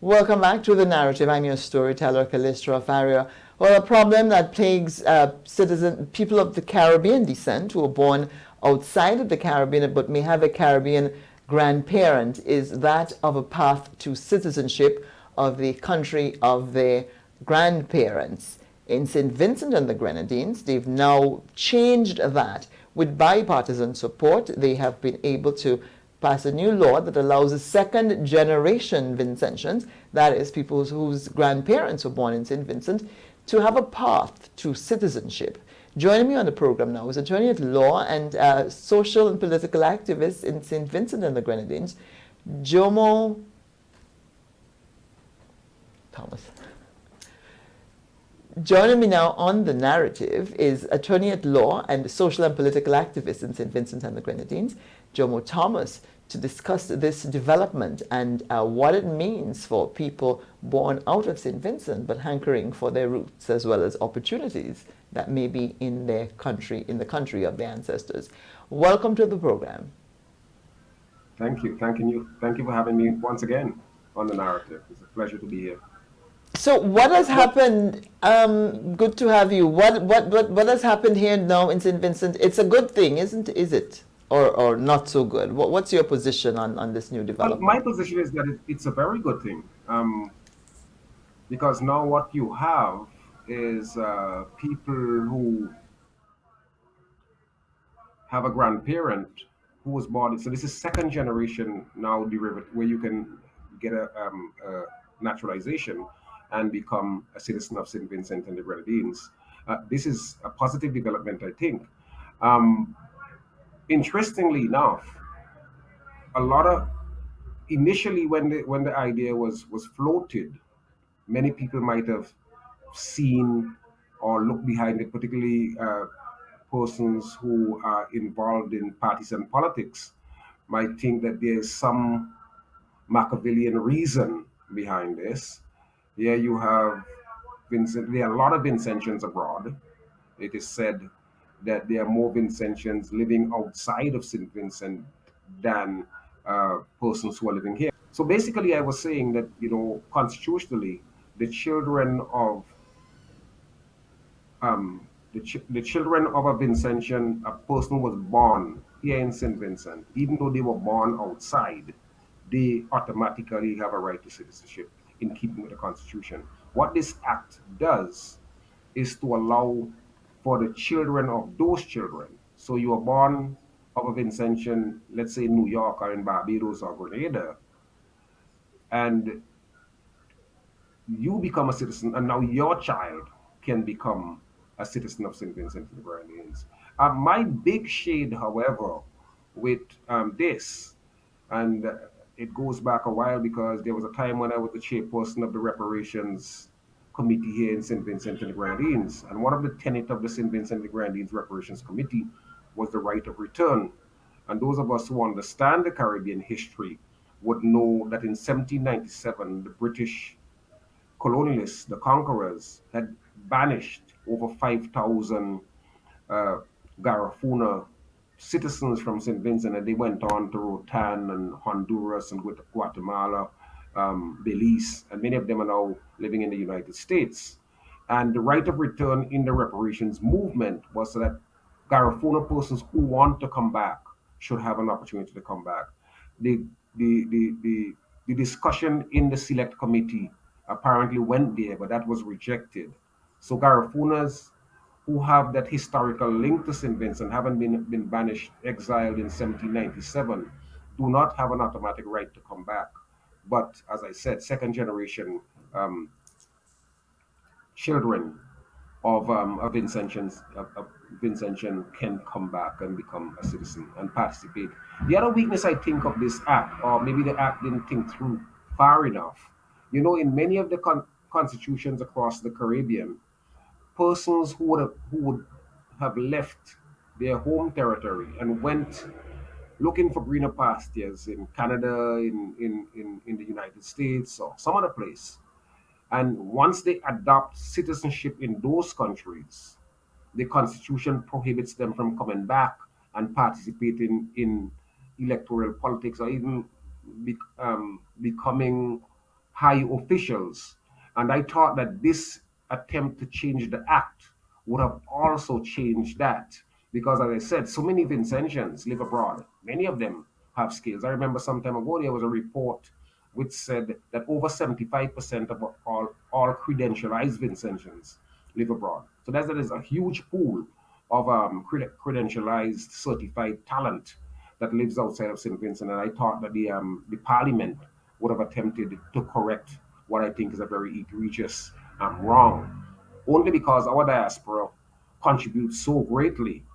Welcome back to The Narrative. I'm your storyteller, Callistra Faria. Well, a problem that plagues people of the Caribbean descent who are born outside of the Caribbean but may have a Caribbean grandparent is that of a path to citizenship of the country of their grandparents. In Saint Vincent and the Grenadines, they've now changed that. With bipartisan support, they have been able to pass a new law that allows the second generation Vincentians, that is, people whose grandparents were born in St. Vincent, to have a path to citizenship. Joining me on the program now is attorney at law and social and political activist in St. Vincent and the Grenadines, Jomo Thomas. Joining me now on The Narrative is attorney at law and social and political activist in St. Vincent and the Grenadines, Jomo Thomas, to discuss this development and what it means for people born out of St. Vincent but hankering for their roots as well as opportunities that may be in their country, in the country of their ancestors. Welcome to the program. Thank you. Thank you for having me once again on The Narrative. It's a pleasure to be here. So what has happened? Good to have you. What has happened here now in St. Vincent? It's a good thing, isn't is it? Or not so good? What's your position on this new Well, my development? position is that it's a very good thing because now what you have is people who have a grandparent who was born. So this is second generation now derivative where you can get a naturalization and become a citizen of St. Vincent and the Grenadines. This is a positive development, I think. Um, Interestingly enough, a lot of initially when the idea was floated, many people might have seen or looked behind it, particularly persons who are involved in partisan politics might think that there is some Machiavellian reason behind this. Here you have Vincent. There are a lot of Vincentians abroad. It is said that there are more Vincentians living outside of St. Vincent than persons who are living here. So basically, I was saying that constitutionally, the children of the children of a Vincentian, a person was born here in St. Vincent, even though they were born outside, they automatically have a right to citizenship in keeping with the Constitution. What this act does is to allow for the children of those children. So you are born of a Vincentian, let's say in New York or in Barbados or Grenada, and you become a citizen, and now your child can become a citizen of St. Vincent and the Grenadines. My big shade, however, with this, and it goes back a while because there was a time when I was the chairperson of the reparations committee here in St. Vincent and the Grenadines, and one of the tenets of the St. Vincent and the Grenadines reparations committee was the right of return. And those of us who understand the Caribbean history would know that in 1797, the British colonialists, the conquerors, had banished over 5,000 uh, Garifuna citizens from St. Vincent, and they went on to Rotan and Honduras and Guatemala, Belize, and many of them are now living in the United States. And the right of return in the reparations movement was that Garifuna persons who want to come back should have an opportunity to come back. The, the discussion in the select committee apparently went there, but that was rejected. So Garifunas who have that historical link to St. Vincent, having been banished, exiled in 1797, do not have an automatic right to come back. But as I said, second generation um, children of a Vincentian can come back and become a citizen and participate. The other weakness I think of this act, or maybe the act didn't think through far enough, in many of the constitutions across the Caribbean, persons who would have left their home territory and went looking for greener pastures in Canada, in the United States, or some other place. And once they adopt citizenship in those countries, the constitution prohibits them from coming back and participating in electoral politics or even becoming high officials. And I thought that this attempt to change the act would have also changed that. Because, as I said, so many Vincentians live abroad. Many of them have skills. I remember some time ago there was a report which said that over 75% of all credentialized Vincentians live abroad. So that is a huge pool of credentialized, certified talent that lives outside of St. Vincent. And I thought that the parliament would have attempted to correct what I think is a very egregious wrong, only because our diaspora contributes so greatly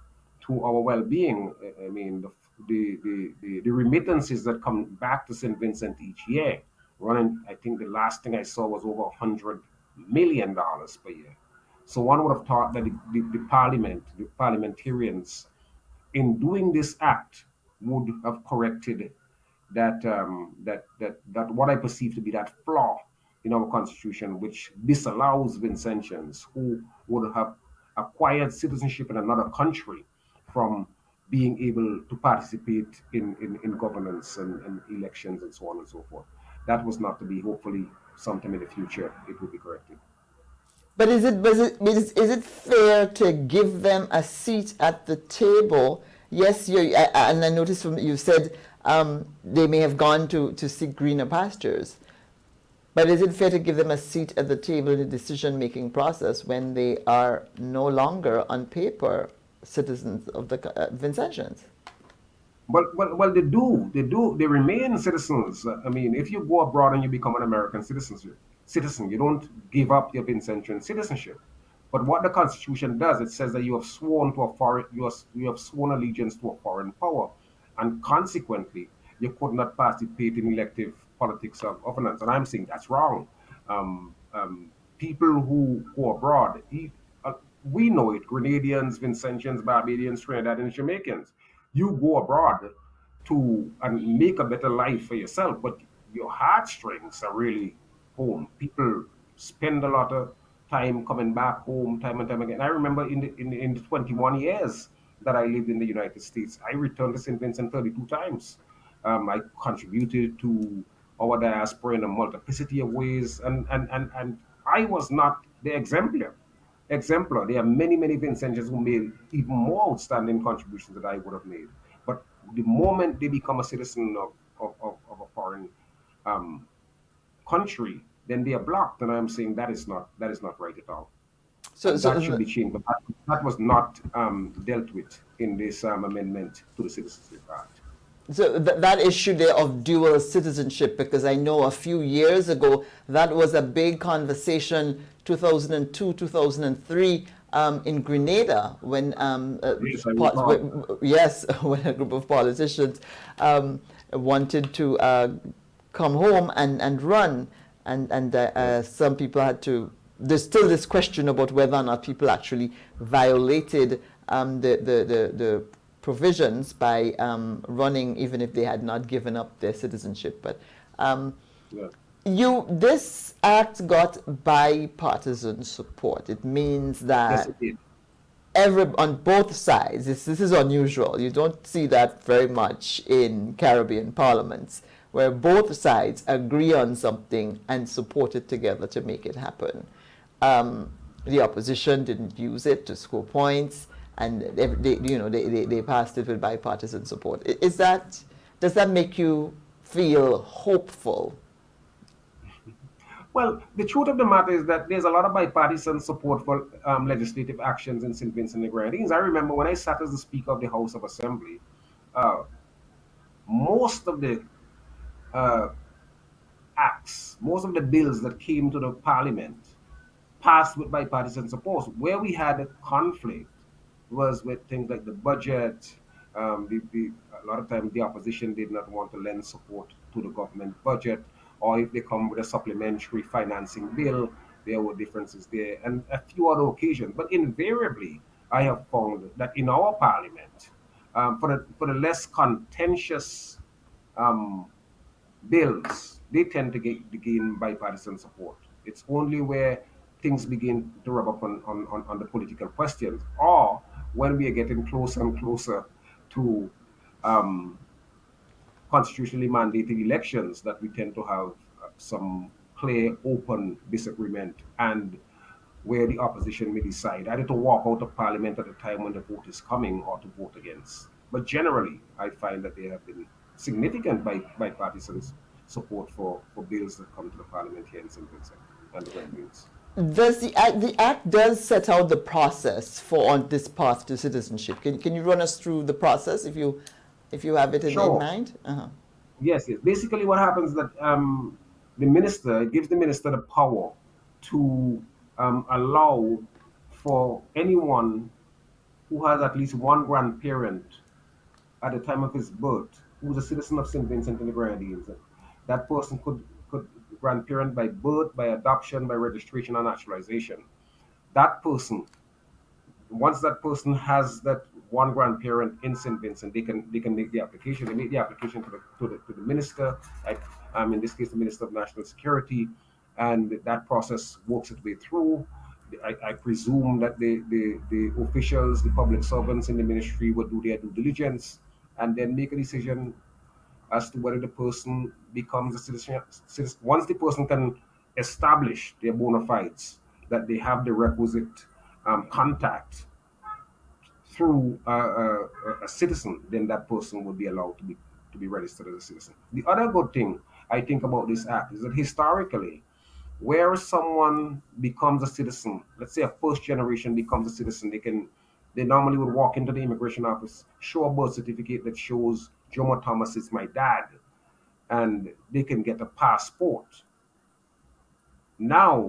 to our well-being. I mean, the remittances that come back to St. Vincent each year, running, I think the last thing I saw was over $100 million per year. So one would have thought that the parliament, the parliamentarians, in doing this act, would have corrected that what I perceive to be that flaw in our constitution, which disallows Vincentians who would have acquired citizenship in another country from being able to participate in governance and elections and so on and so forth. That was not to be. Hopefully, sometime in the future, it will be corrected. But is it fair to give them a seat at the table? Yes, and I noticed from you said they may have gone to seek greener pastures. But is it fair to give them a seat at the table in the decision-making process when they are no longer, on paper, citizens of the Vincentians? Well, they do. They do. They remain citizens. I mean, if you go abroad and you become an American citizen, you don't give up your Vincentian citizenship. But what the Constitution does, it says that you have sworn to a foreign, you have sworn allegiance to a foreign power, and consequently, you could not participate in elective politics of governance. And I'm saying that's wrong. People who go abroad, uh, we know it, Grenadians, Vincentians, Barbadians, Trinidad, and Jamaicans. You go abroad to and make a better life for yourself, but your heartstrings are really home. People spend a lot of time coming back home time and time again. I remember in the 21 years that I lived in the United States, I returned to St. Vincent 32 times. I contributed to our diaspora in a multiplicity of ways, and I was not the exemplar. There are many Vincentians who made even more outstanding contributions that I would have made. But the moment they become a citizen of a foreign um, country, then they are blocked. And I'm saying that is not right at all. So, And so, that should be changed. But that was not dealt with in this amendment to the Citizenship Act. that issue there of dual citizenship, because I know a few years ago that was a big conversation, 2002, 2003, in Grenada, when Yes, I recall. yes, when a group of politicians wanted to come home and run, and some people had to. There's still this question about whether or not people actually violated the provisions by running, even if they had not given up their citizenship. But um, Yeah. this act got bipartisan support. It means Yes, that it did. on both sides, this is unusual. You don't see that very much in Caribbean parliaments, where both sides agree on something and support it together to make it happen. Um, the opposition didn't use it to score points, and they passed it with bipartisan support. Does that make you feel hopeful? Well, the truth of the matter is that there's a lot of bipartisan support for legislative actions in St. Vincent and the Grenadines. I remember when I sat as the Speaker of the House of Assembly, uh, most of the uh, acts, most of the bills that came to the Parliament passed with bipartisan support. Where we had a conflict was with things like the budget. A lot of times the opposition did not want to lend support to the government budget, or if they come with a supplementary financing bill, there were differences there, and a few other occasions. But invariably, I have found that in our parliament, for the less contentious um, bills, they tend to gain bipartisan support. It's only where things begin to rub up on the political questions, or when we are getting closer and closer to um, constitutionally mandated elections, that we tend to have some clear, open disagreement, and where the opposition may decide either to walk out of parliament at the time when the vote is coming or to vote against. But generally, I find that there have been significant bipartisan support for bills that come to the parliament here in St. Vincent and the Grenadines. Does the act does set out the process for on this path to citizenship? Can you run us through the process if you have it in Sure. mind? Uh-huh. Yes, yes. Basically, what happens is that the minister, it gives the minister the power to allow for anyone who has at least one grandparent at the time of his birth who's a citizen of St. Vincent and the Grenadines. That person could grandparent by birth, by adoption, by registration, and naturalization. That person, once that person has that one grandparent in St. Vincent, they can make the application. They make the application to the minister, like in this case the Minister of National Security, and that process works its way through. I presume that the officials, the public servants in the ministry would do their due diligence and then make a decision as to whether the person becomes a citizen. Once the person can establish their bona fides, that they have the requisite contact through a citizen, then that person would be allowed to be registered as a citizen. The other good thing I think about this act is that historically, where someone becomes a citizen, let's say a first generation becomes a citizen, they normally would walk into the immigration office, show a birth certificate that shows Jomo Thomas is my dad, and they can get a passport. Now,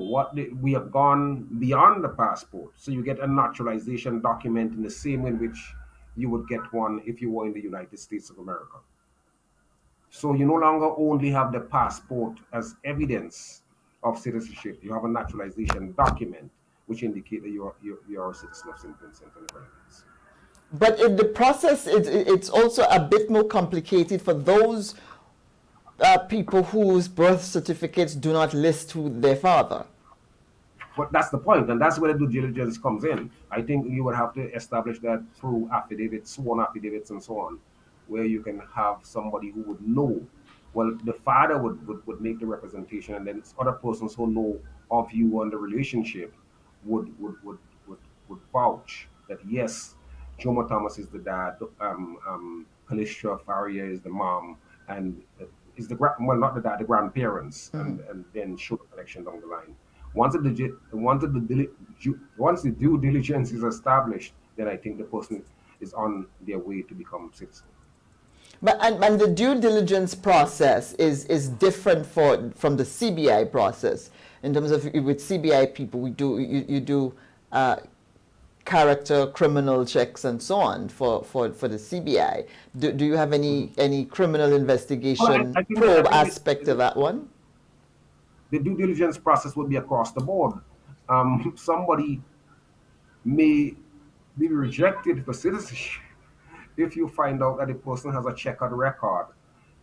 we have gone beyond the passport, so you get a naturalization document in the same way in which you would get one if you were in the United States of America. So you no longer only have the passport as evidence of citizenship; you have a naturalization document which indicate that you're a citizen of Saint Vincent and the Grenadines. But in the process, it's also a bit more complicated for those people whose birth certificates do not list who their father. But that's the point, and that's where the due diligence comes in. I think you would have to establish that through affidavits, sworn affidavits, and so on, where you can have somebody who would know. Well, the father would make the representation, and then other persons who know of you and the relationship would vouch that yes, Jomo Thomas is the dad, Callistra Faria is the mom, and is the well, not the dad, the grandparents, and then show the connection down the line. Once the due diligence is established, then I think the person is on their way to become citizen. But and the due diligence process is different from the CBI process in terms of with CBI people you do character criminal checks and so on for the CBI. Do you have any criminal Well, investigation I think I probe think aspect of that one? the due diligence process would be across the board. Somebody may be rejected for citizenship if you find out that the person has a checkered record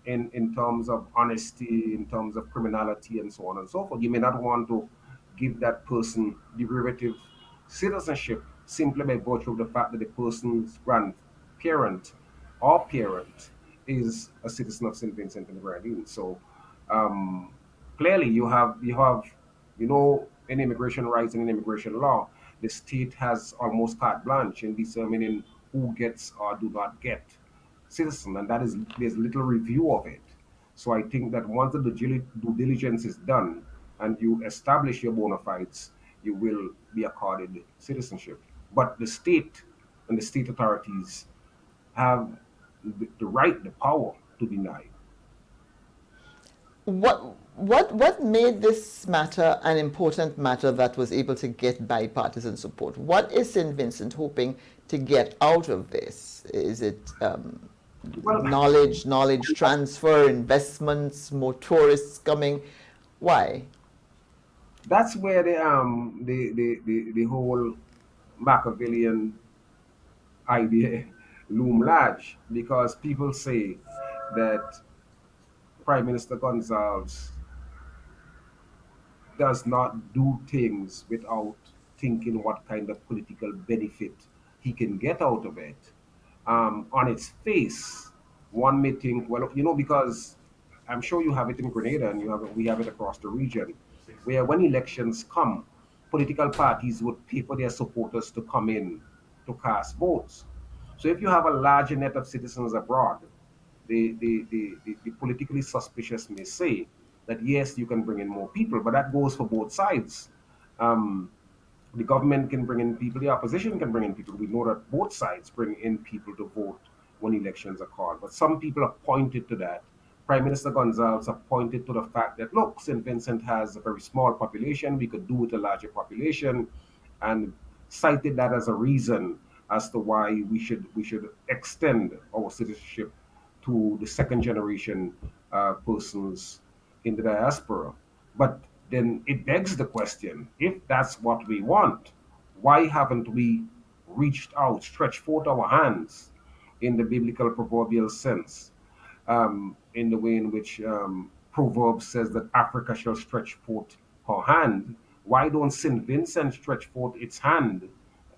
in terms of honesty, in terms of criminality, and so on and so forth. You may not want to give that person derivative citizenship simply by virtue of the fact that the person's grandparent or parent is a citizen of St. Vincent and the Grenadines. So um, clearly, in immigration rights and in immigration law, the state has almost carte blanche in determining who gets or do not get citizen, and that is there's little review of it. So I think that once the due diligence is done and you establish your bona fides, you will be accorded citizenship. But the state and the state authorities have the right, the power to deny. What made this matter an important matter that was able to get bipartisan support? What is St. Vincent hoping to get out of this? Is it Well, knowledge transfer, investments, more tourists coming? Why? that's where the whole Machiavellian idea loom large, because people say that Prime Minister Gonzalez does not do things without thinking what kind of political benefit he can get out of it. On its face, one may think, well, because I'm sure you have it in Grenada, and we have it across the region, where when elections come, political parties would pay for their supporters to come in to cast votes. So if you have a larger net of citizens abroad, the politically suspicious may say that yes, you can bring in more people, but that goes for both sides. Um, the government can bring in people, the opposition can bring in people. We know that both sides bring in people to vote when elections are called. But some people have pointed to that. Prime Minister Gonzalez have pointed to the fact that, look, St. Vincent has a very small population, we could do with a larger population, and cited that as a reason as to why we should extend our citizenship to the second generation persons in the diaspora. But then it begs the question, if that's what we want, why haven't we reached out, stretched forth our hands in the biblical proverbial sense, in the way in which Proverbs says that Africa shall stretch forth her hand? Why don't St. Vincent stretch forth its hand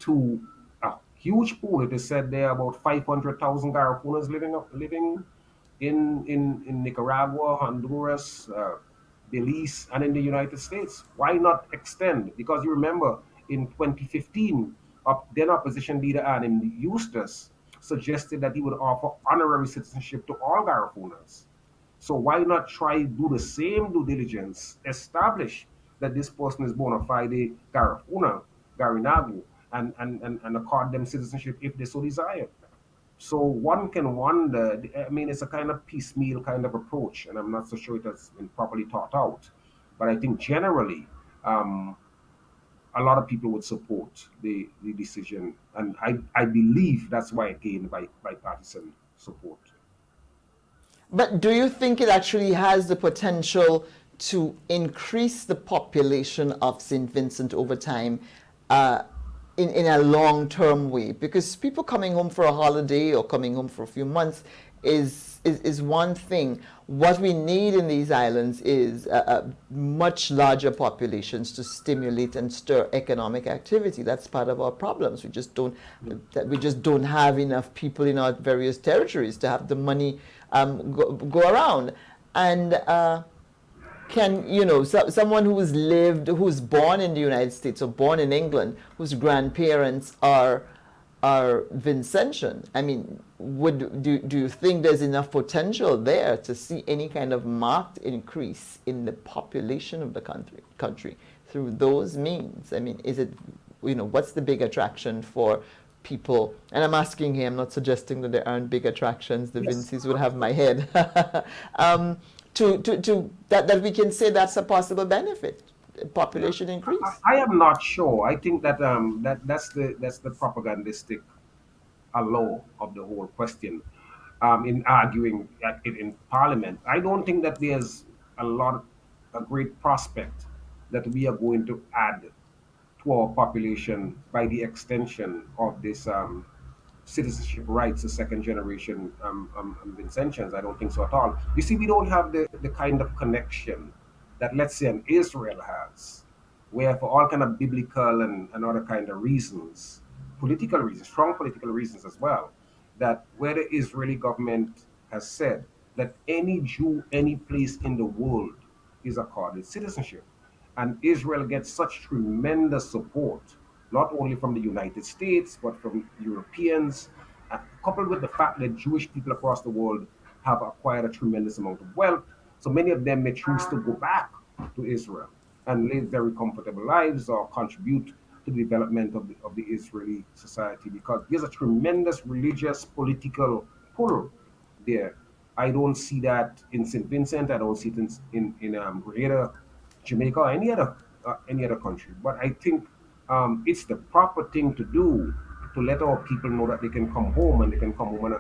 to a huge pool? It is said there are about 500,000 Garafunas living in Nicaragua, Honduras, Belize, and in the United States. Why not extend? Because you remember in 2015, then opposition leader Adam Eustace suggested that he would offer honorary citizenship to all Garafunas. So why not try do the same due diligence, establish that this person is bona fide Garifuna, Garinagu, and accord them citizenship if they so desire. So one can wonder, I mean, it's a kind of piecemeal kind of approach, and I'm not so sure it has been properly thought out. But I think generally, um, a lot of people would support the decision, and I believe that's why it gained bipartisan support. But do you think it actually has the potential to increase the population of St. Vincent over time, uh, in a long-term way? Because people coming home for a holiday or coming home for a few months is one thing. What we need in these islands is much larger populations to stimulate and stir economic activity. That's part of our problems. We just don't have enough people in our various territories to have the money go around. And can, someone who's born in the United States or born in England, whose grandparents are Vincentian, I mean, do you think there's enough potential there to see any kind of marked increase in the population of the country through those means? I mean, is it, what's the big attraction for people? And I'm asking here, I'm not suggesting that there aren't big attractions. The Yes. Vincies would have my head. That we can say that's a possible benefit, population increase. I am not sure. I think that that's the propagandistic allow of the whole question, in arguing it in Parliament. I don't think that there's a great prospect that we are going to add to our population by the extension of this citizenship rights to second generation Vincentians. I don't think so at all. You see, we don't have the kind of connection that, let's say, an Israel has, where for all kind of biblical and other kind of reasons, political reasons, strong political reasons as well, that where the Israeli government has said that any Jew, any place in the world is accorded citizenship. And Israel gets such tremendous support, not only from the United States, but from Europeans, coupled with the fact that Jewish people across the world have acquired a tremendous amount of wealth. So many of them may choose to go back to Israel and live very comfortable lives or contribute to the development of the Israeli society, because there's a tremendous religious, political pull there. I don't see that in St. Vincent. I don't see it in Grenada, Jamaica, or any other country. But I think it's the proper thing to do to let our people know that they can come home, and they can come home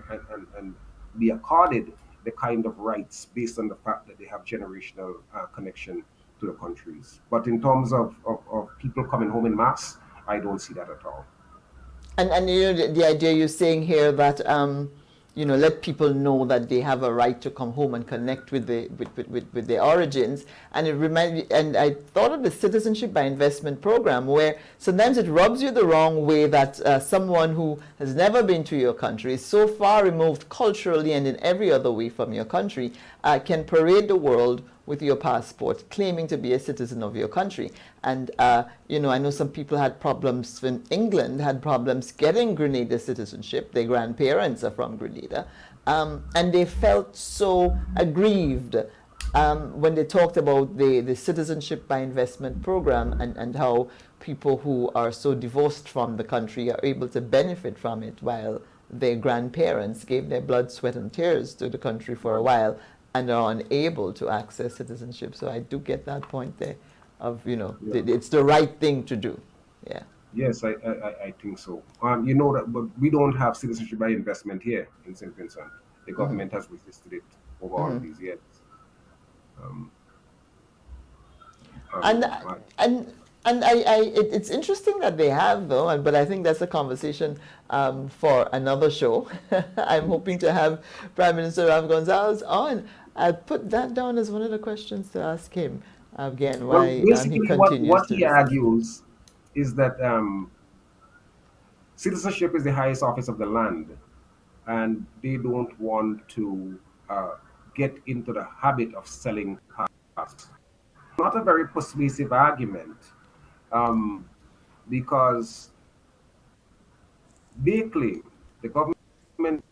and be accorded the kind of rights based on the fact that they have generational connection to the countries. But in terms of people coming home in mass, I don't see that at all. And the idea you're saying here that let people know that they have a right to come home and connect with with their origins. And it reminded me, and I thought of the Citizenship by Investment program, where sometimes it rubs you the wrong way that someone who has never been to your country, is so far removed culturally and in every other way from your country, can parade the world with your passport, claiming to be a citizen of your country. And, I know some people had problems in England, had problems getting Grenada citizenship. Their grandparents are from Grenada. And they felt so aggrieved when they talked about the Citizenship by Investment program, and how people who are so divorced from the country are able to benefit from it, while their grandparents gave their blood, sweat, and tears to the country for a while and are unable to access citizenship. So I do get that point there of, it's the right thing to do. Yeah. Yes, I think so. You know that, but we don't have citizenship by investment here in Saint Vincent. The government has resisted it over all these years. Um, And I- and it's interesting that they have, though, but I think that's a conversation for another show. I'm hoping to have Prime Minister Ram Gonzalez on. I'll put that down as one of the questions to ask him again, well, why he basically, continues what to he resist. argues is that citizenship is the highest office of the land, and they don't want to uh, get into the habit of selling cars. Not a very persuasive argument, um, because they claim, the government,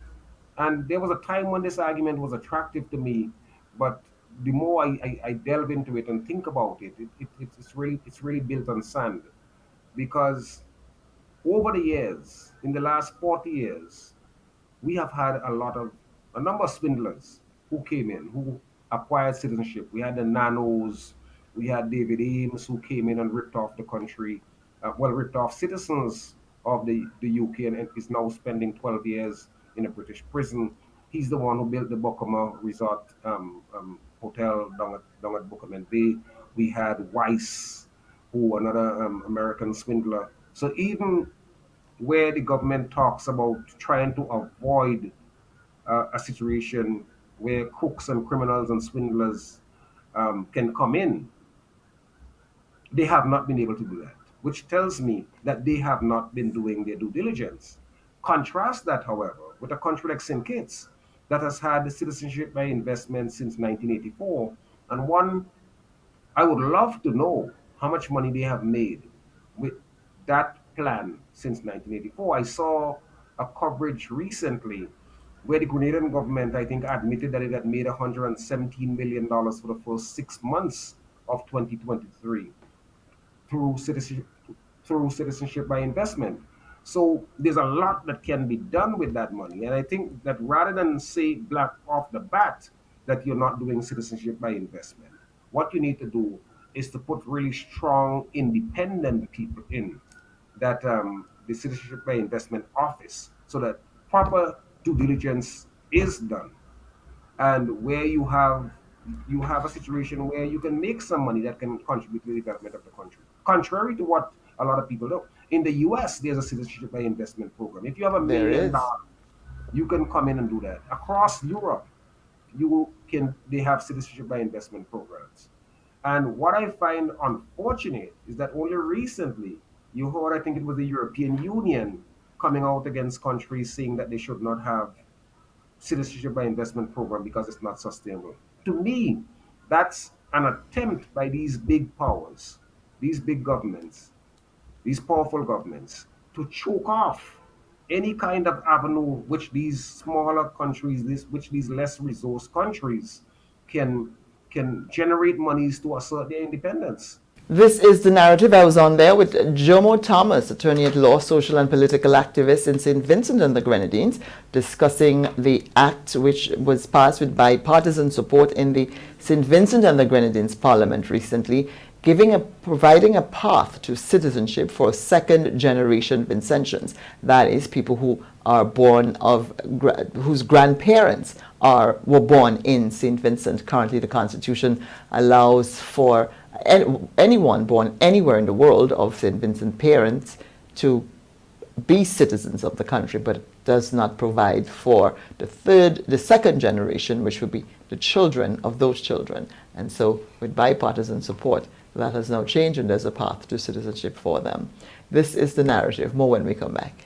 and there was a time when this argument was attractive to me, but the more I delve into it and think about it, it's really built on sand, because over the years, in the last 40 years, we have had a number of swindlers who came in, who acquired citizenship. We had the Nanos, we had David Ames, who came in and ripped off the country, ripped off citizens of the UK, and is now spending 12 years in a British prison. He's the one who built the Bokama Resort Hotel down at Buckerman Bay. We had Weiss, who another American swindler. So even where the government talks about trying to avoid a situation where crooks and criminals and swindlers can come in, they have not been able to do that, which tells me that they have not been doing their due diligence. Contrast that, however, with a country like St. Kitts that has had citizenship by investment since 1984, and one I would love to know how much money they have made with that plan since 1984. I saw a coverage recently where the Grenadian government, I think, admitted that it had made $117 million for the first 6 months of 2023 through citizenship by investment. So there's a lot that can be done with that money. And I think that rather than say black off the bat that you're not doing citizenship by investment, what you need to do is to put really strong, independent people in that the citizenship by investment office, so that proper due diligence is done, and where you have a situation where you can make some money that can contribute to the development of the country. Contrary to what a lot of people do. In the US, there's a citizenship by investment program. If you have a There million is. dollars, you can come in and do that. Across Europe, they have citizenship by investment programs. And what I find unfortunate is that only recently you heard, I think it was the European Union coming out against countries saying that they should not have citizenship by investment program because it's not sustainable. To me, that's an attempt by these big powers, these big governments, these powerful governments, to choke off any kind of avenue which these smaller countries, which these less resourced countries can can generate monies to assert their independence. This is the narrative. I was on there with Jomo Thomas, attorney at law, social and political activist in St. Vincent and the Grenadines, discussing the act which was passed with bipartisan support in the St. Vincent and the Grenadines Parliament recently, providing a path to citizenship for second generation Vincentians. That is, people who are born whose grandparents were born in St. Vincent. Currently, the Constitution allows for anyone born anywhere in the world of St. Vincent parents to be citizens of the country, but does not provide for the second generation, which would be the children of those children. And so with bipartisan support, that has now changed and there's a path to citizenship for them. This is the narrative. More when we come back.